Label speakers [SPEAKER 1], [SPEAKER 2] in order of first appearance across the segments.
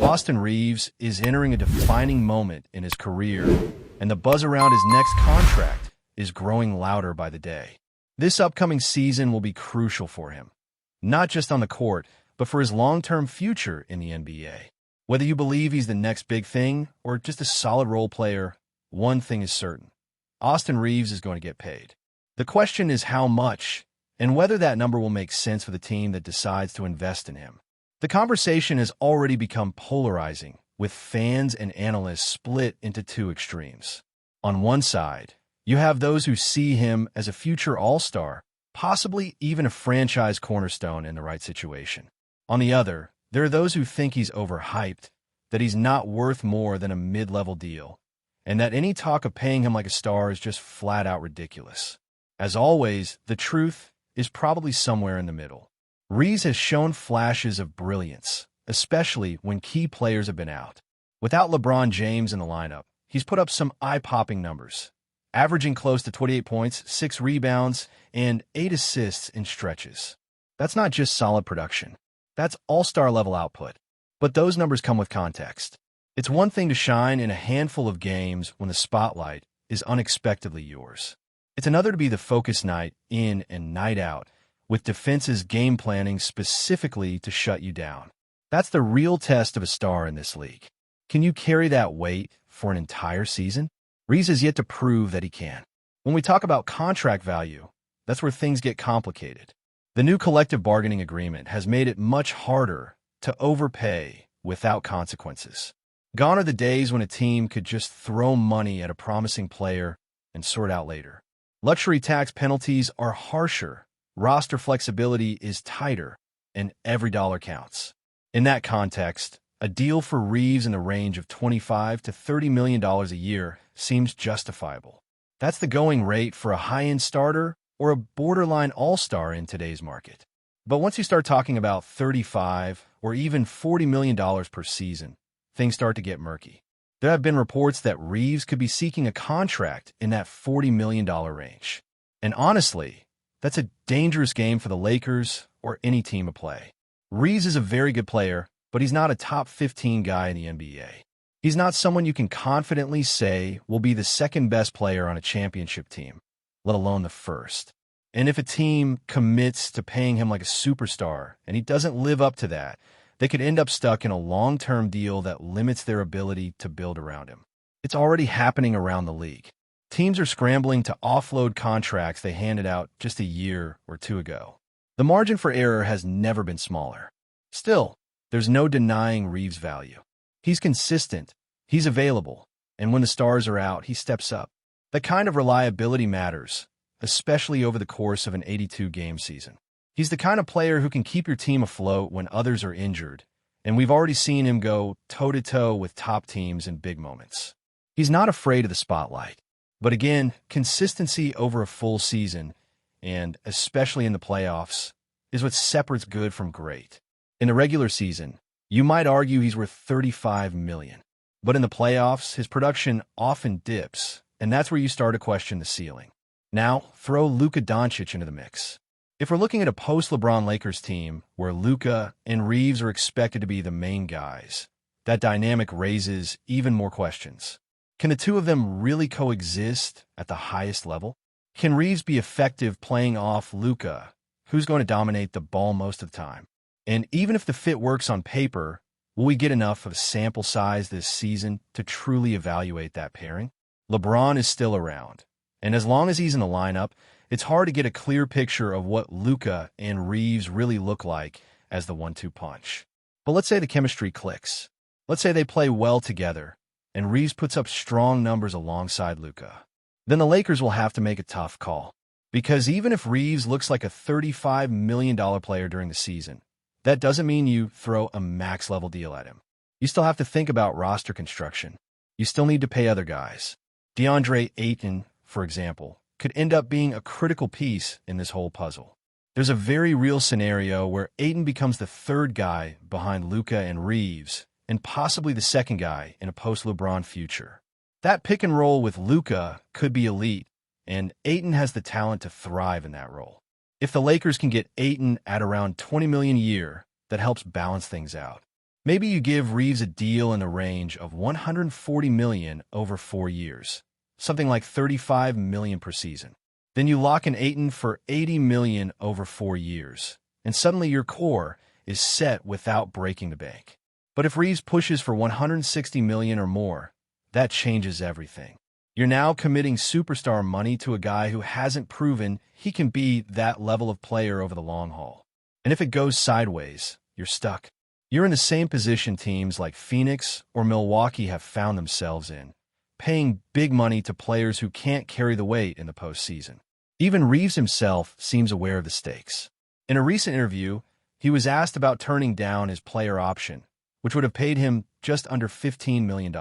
[SPEAKER 1] Austin Reeves is entering a defining moment in his career, and the buzz around his next contract is growing louder by the day. This upcoming season will be crucial for him, not just on the court, but for his long-term future in the NBA. Whether you believe he's the next big thing or just a solid role player, one thing is certain: Austin Reeves is going to get paid. The question is how much, and whether that number will make sense for the team that decides to invest in him. The conversation has already become polarizing, with fans and analysts split into two extremes. On one side, you have those who see him as a future all-star, possibly even a franchise cornerstone in the right situation. On the other, there are those who think he's overhyped, that he's not worth more than a mid-level deal, and that any talk of paying him like a star is just flat-out ridiculous. As always, the truth is probably somewhere in the middle. Reeves has shown flashes of brilliance, especially when key players have been out. Without LeBron James in the lineup, he's put up some eye-popping numbers, averaging close to 28 points, 6 rebounds, and 8 assists in stretches. That's not just solid production. That's all-star level output. But those numbers come with context. It's one thing to shine in a handful of games when the spotlight is unexpectedly yours. It's another to be the focus night in and night out, with defenses game planning specifically to shut you down. That's the real test of a star in this league. Can you carry that weight for an entire season? Reeves has yet to prove that he can. When we talk about contract value, that's where things get complicated. The new collective bargaining agreement has made it much harder to overpay without consequences. Gone are the days when a team could just throw money at a promising player and sort out later. Luxury tax penalties are harsher, roster flexibility is tighter, and every dollar counts. In that context, a deal for Reeves in the range of $25 to $30 million a year seems justifiable. That's the going rate for a high-end starter or a borderline all-star in today's market. But once you start talking about $35 or even $40 million per season, things start to get murky. There have been reports that Reeves could be seeking a contract in that $40 million range. And honestly, that's a dangerous game for the Lakers or any team to play. Reeves is a very good player, but he's not a top 15 guy in the NBA. He's not someone you can confidently say will be the second best player on a championship team, let alone the first. And if a team commits to paying him like a superstar and he doesn't live up to that, they could end up stuck in a long-term deal that limits their ability to build around him. It's already happening around the league. Teams are scrambling to offload contracts they handed out just a year or two ago. The margin for error has never been smaller. Still, there's no denying Reeves' value. He's consistent, he's available, and when the stars are out, he steps up. That kind of reliability matters, especially over the course of an 82-game season. He's the kind of player who can keep your team afloat when others are injured, and we've already seen him go toe-to-toe with top teams in big moments. He's not afraid of the spotlight. But again, consistency over a full season, and especially in the playoffs, is what separates good from great. In the regular season, you might argue he's worth $35 million. But in the playoffs, his production often dips, and that's where you start to question the ceiling. Now, throw Luka Doncic into the mix. If we're looking at a post-LeBron Lakers team where Luka and Reeves are expected to be the main guys, that dynamic raises even more questions. Can the two of them really coexist at the highest level? Can Reeves be effective playing off Luka, who's going to dominate the ball most of the time? And even if the fit works on paper, will we get enough of a sample size this season to truly evaluate that pairing? LeBron is still around, and as long as he's in the lineup, it's hard to get a clear picture of what Luka and Reeves really look like as the 1-2 punch. But let's say the chemistry clicks. Let's say they play well together, and Reeves puts up strong numbers alongside Luka. Then the Lakers will have to make a tough call. Because even if Reeves looks like a $35 million player during the season, that doesn't mean you throw a max-level deal at him. You still have to think about roster construction. You still need to pay other guys. DeAndre Ayton, for example, could end up being a critical piece in this whole puzzle. There's a very real scenario where Ayton becomes the third guy behind Luka and Reeves, and possibly the second guy in a post-LeBron future. That pick and roll with Luka could be elite, and Ayton has the talent to thrive in that role. If the Lakers can get Ayton at around $20 million a year, that helps balance things out. Maybe you give Reeves a deal in the range of $140 million over 4 years, something like $35 million per season. Then you lock in Ayton for $80 million over 4 years, and suddenly your core is set without breaking the bank. But if Reeves pushes for $160 million or more, that changes everything. You're now committing superstar money to a guy who hasn't proven he can be that level of player over the long haul. And if it goes sideways, you're stuck. You're in the same position teams like Phoenix or Milwaukee have found themselves in, paying big money to players who can't carry the weight in the postseason. Even Reeves himself seems aware of the stakes. In a recent interview, he was asked about turning down his player option, which would have paid him just under $15 million.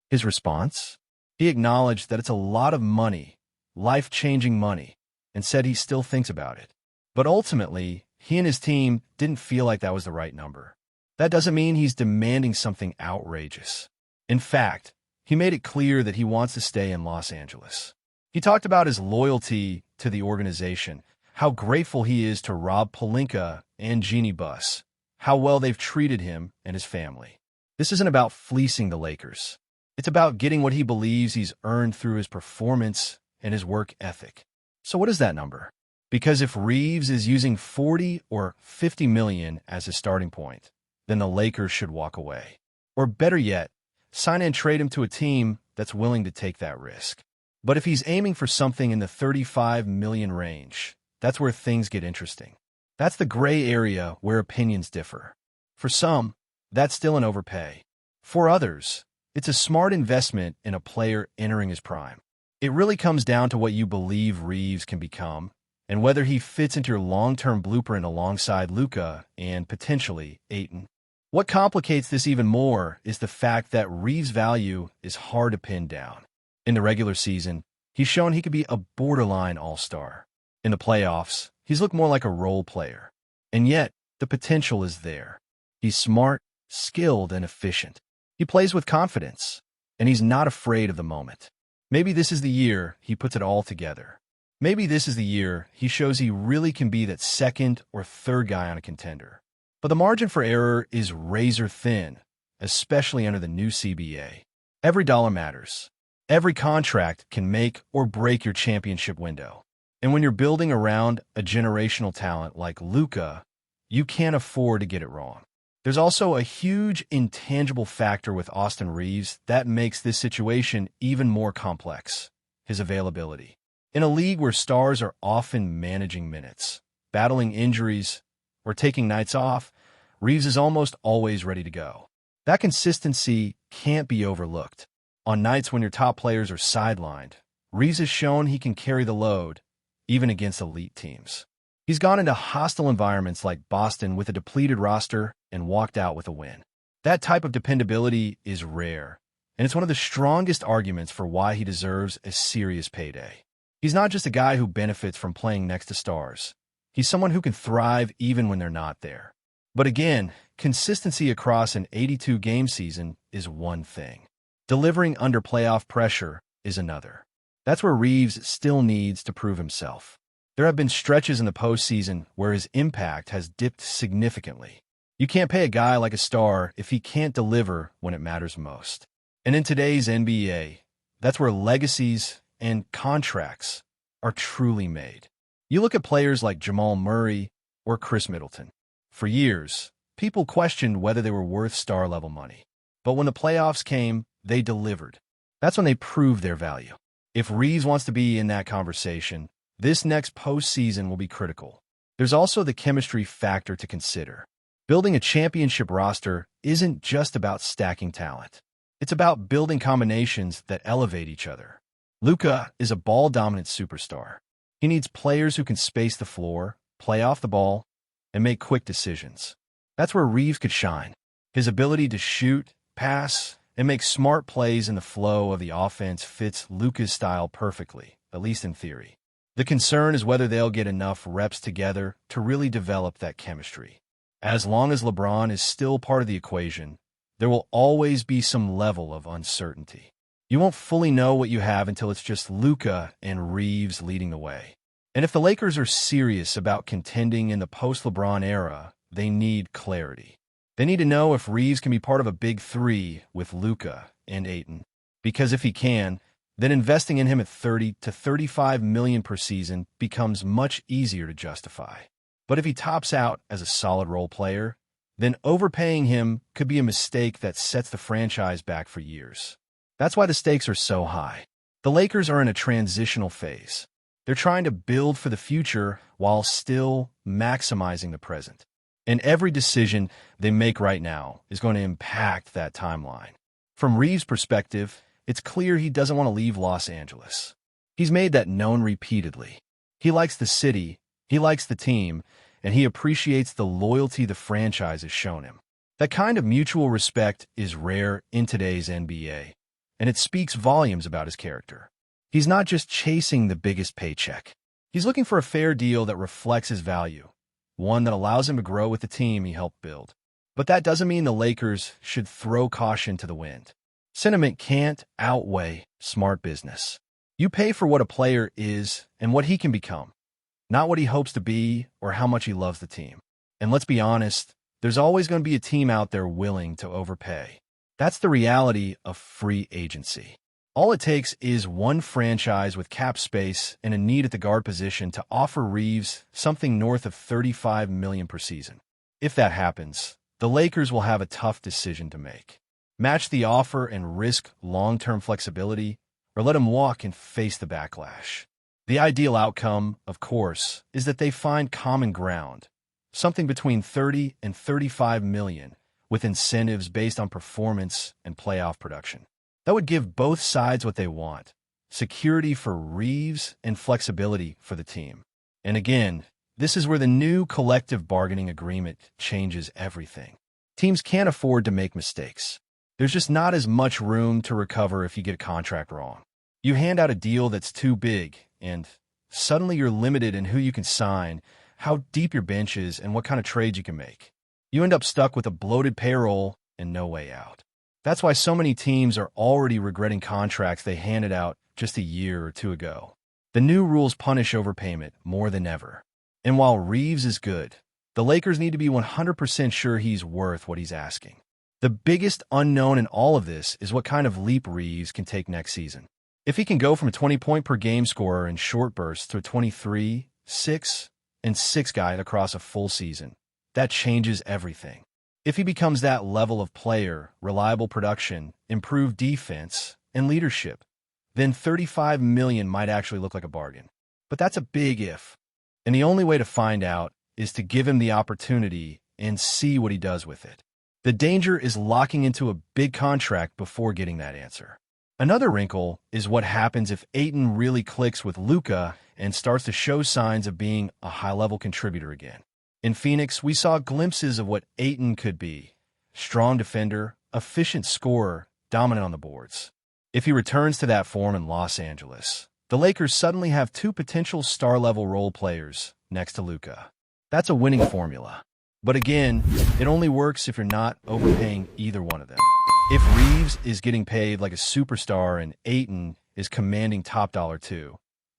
[SPEAKER 1] His response? He acknowledged that it's a lot of money, life-changing money, and said he still thinks about it. But ultimately, he and his team didn't feel like that was the right number. That doesn't mean he's demanding something outrageous. In fact, he made it clear that he wants to stay in Los Angeles. He talked about his loyalty to the organization, how grateful he is to Rob Pelinka and Jeannie Buss, how well they've treated him and his family. This isn't about fleecing the Lakers. It's about getting what he believes he's earned through his performance and his work ethic. So what is that number? Because if Reeves is using 40 or 50 million as his starting point, then the Lakers should walk away. Or better yet, sign and trade him to a team that's willing to take that risk. But if he's aiming for something in the 35 million range, that's where things get interesting. That's the gray area where opinions differ. For some, that's still an overpay. For others, it's a smart investment in a player entering his prime. It really comes down to what you believe Reeves can become and whether he fits into your long-term blueprint alongside Luka and potentially Ayton. What complicates this even more is the fact that Reeves' value is hard to pin down. In the regular season, he's shown he could be a borderline all-star. In the playoffs, he's looked more like a role player. And yet, the potential is there. He's smart, skilled, and efficient. He plays with confidence, and he's not afraid of the moment. Maybe this is the year he puts it all together. Maybe this is the year he shows he really can be that second or third guy on a contender. But the margin for error is razor thin, especially under the new CBA. Every dollar matters. Every contract can make or break your championship window. And when you're building around a generational talent like Luka, you can't afford to get it wrong. There's also a huge intangible factor with Austin Reeves that makes this situation even more complex: his availability. In a league where stars are often managing minutes, battling injuries, or taking nights off, Reeves is almost always ready to go. That consistency can't be overlooked. On nights when your top players are sidelined, Reeves has shown he can carry the load, even against elite teams. He's gone into hostile environments like Boston with a depleted roster and walked out with a win. That type of dependability is rare, and it's one of the strongest arguments for why he deserves a serious payday. He's not just a guy who benefits from playing next to stars. He's someone who can thrive even when they're not there. But again, consistency across an 82-game season is one thing. Delivering under playoff pressure is another. That's where Reeves still needs to prove himself. There have been stretches in the postseason where his impact has dipped significantly. You can't pay a guy like a star if he can't deliver when it matters most. And in today's NBA, that's where legacies and contracts are truly made. You look at players like Jamal Murray or Chris Middleton. For years, people questioned whether they were worth star-level money. But when the playoffs came, they delivered. That's when they proved their value. If Reeves wants to be in that conversation, this next postseason will be critical. There's also the chemistry factor to consider. Building a championship roster isn't just about stacking talent. It's about building combinations that elevate each other. Luka is a ball-dominant superstar. He needs players who can space the floor, play off the ball, and make quick decisions. That's where Reeves could shine. His ability to shoot, pass, and make smart plays in the flow of the offense fits Luka's style perfectly, at least in theory. The concern is whether they'll get enough reps together to really develop that chemistry. As long as LeBron is still part of the equation, there will always be some level of uncertainty. You won't fully know what you have until it's just Luka and Reeves leading the way. And if the Lakers are serious about contending in the post-LeBron era, they need clarity. They need to know if Reeves can be part of a big three with Luka and Ayton. Because if he can, then investing in him at 30 to 35 million per season becomes much easier to justify. But if he tops out as a solid role player, then overpaying him could be a mistake that sets the franchise back for years. That's why the stakes are so high. The Lakers are in a transitional phase. They're trying to build for the future while still maximizing the present. And every decision they make right now is going to impact that timeline. From Reeves' perspective, it's clear he doesn't want to leave Los Angeles. He's made that known repeatedly. He likes the city, he likes the team, and he appreciates the loyalty the franchise has shown him. That kind of mutual respect is rare in today's NBA, and it speaks volumes about his character. He's not just chasing the biggest paycheck. He's looking for a fair deal that reflects his value, one that allows him to grow with the team he helped build. But that doesn't mean the Lakers should throw caution to the wind. Sentiment can't outweigh smart business. You pay for what a player is and what he can become, not what he hopes to be or how much he loves the team. And let's be honest, there's always going to be a team out there willing to overpay. That's the reality of free agency. All it takes is one franchise with cap space and a need at the guard position to offer Reeves something north of 35 million per season. If that happens, the Lakers will have a tough decision to make. Match the offer and risk long-term flexibility, or let him walk and face the backlash. The ideal outcome, of course, is that they find common ground, something between 30 and 35 million, with incentives based on performance and playoff production. That would give both sides what they want, security for Reeves and flexibility for the team. And again, this is where the new collective bargaining agreement changes everything. Teams can't afford to make mistakes. There's just not as much room to recover if you get a contract wrong. You hand out a deal that's too big, and suddenly you're limited in who you can sign, how deep your bench is, and what kind of trades you can make. You end up stuck with a bloated payroll and no way out. That's why so many teams are already regretting contracts they handed out just a year or two ago. The new rules punish overpayment more than ever. And while Reeves is good, the Lakers need to be 100% sure he's worth what he's asking. The biggest unknown in all of this is what kind of leap Reeves can take next season. If he can go from a 20-point-per-game scorer in short bursts to a 23, 6, and 6 guy across a full season, that changes everything. If he becomes that level of player, reliable production, improved defense, and leadership, then 35 million might actually look like a bargain. But that's a big if. And the only way to find out is to give him the opportunity and see what he does with it. The danger is locking into a big contract before getting that answer. Another wrinkle is what happens if Ayton really clicks with Luka and starts to show signs of being a high-level contributor again. In Phoenix, we saw glimpses of what Ayton could be. Strong defender, efficient scorer, dominant on the boards. If he returns to that form in Los Angeles, the Lakers suddenly have two potential star-level role players next to Luka. That's a winning formula. But again, it only works if you're not overpaying either one of them. If Reeves is getting paid like a superstar and Ayton is commanding top dollar too,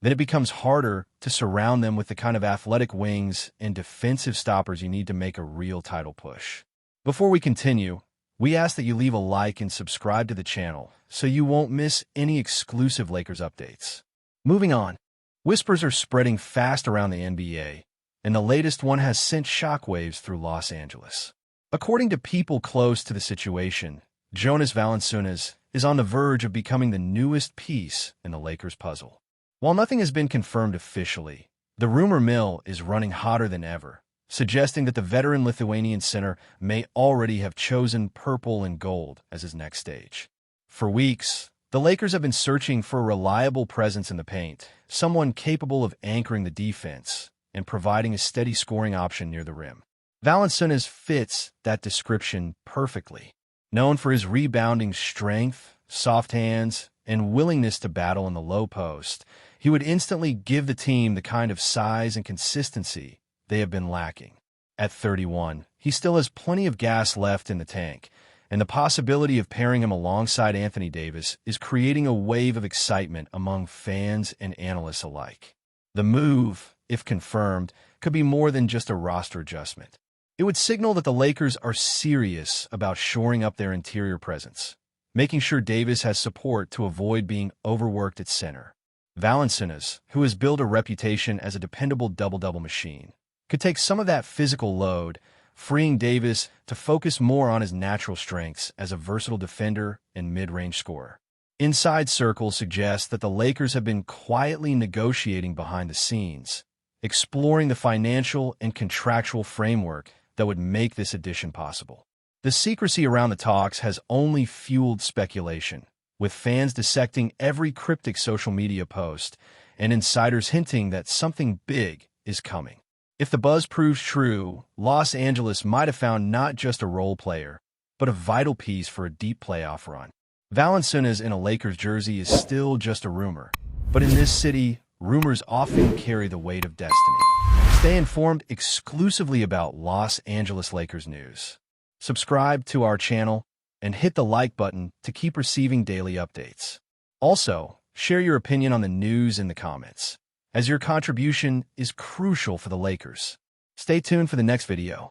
[SPEAKER 1] then it becomes harder to surround them with the kind of athletic wings and defensive stoppers you need to make a real title push. Before we continue, we ask that you leave a like and subscribe to the channel so you won't miss any exclusive Lakers updates. Moving on, whispers are spreading fast around the NBA, and the latest one has sent shockwaves through Los Angeles. According to people close to the situation, JONAS Valanciunas is on the verge of becoming the newest piece in the Lakers puzzle. While nothing has been confirmed officially, the rumor mill is running hotter than ever, suggesting that the veteran Lithuanian center may already have chosen purple and gold as his next stage. For weeks, the Lakers have been searching for a reliable presence in the paint, someone capable of anchoring the defense and providing a steady scoring option near the rim. Valanciunas fits that description perfectly. Known for his rebounding strength, soft hands, and willingness to battle in the low post, he would instantly give the team the kind of size and consistency they have been lacking. At 31, he still has plenty of gas left in the tank, and the possibility of pairing him alongside Anthony Davis is creating a wave of excitement among fans and analysts alike. The move, if confirmed, could be more than just a roster adjustment. It would signal that the Lakers are serious about shoring up their interior presence, making sure Davis has support to avoid being overworked at center. Valanciunas, who has built a reputation as a dependable double-double machine, could take some of that physical load, freeing Davis to focus more on his natural strengths as a versatile defender and mid-range scorer. Inside circles suggest that the Lakers have been quietly negotiating behind the scenes, exploring the financial and contractual framework that would make this addition possible. The secrecy around the talks has only fueled speculation, with fans dissecting every cryptic social media post and insiders hinting that something big is coming. If the buzz proves true, Los Angeles might have found not just a role player, but a vital piece for a deep playoff run. Valanciunas in a Lakers jersey is still just a rumor, but in this city, rumors often carry the weight of destiny. Stay informed exclusively about Los Angeles Lakers news. Subscribe to our channel and hit the like button to keep receiving daily updates. Also, share your opinion on the news in the comments, as your contribution is crucial for the Lakers. Stay tuned for the next video.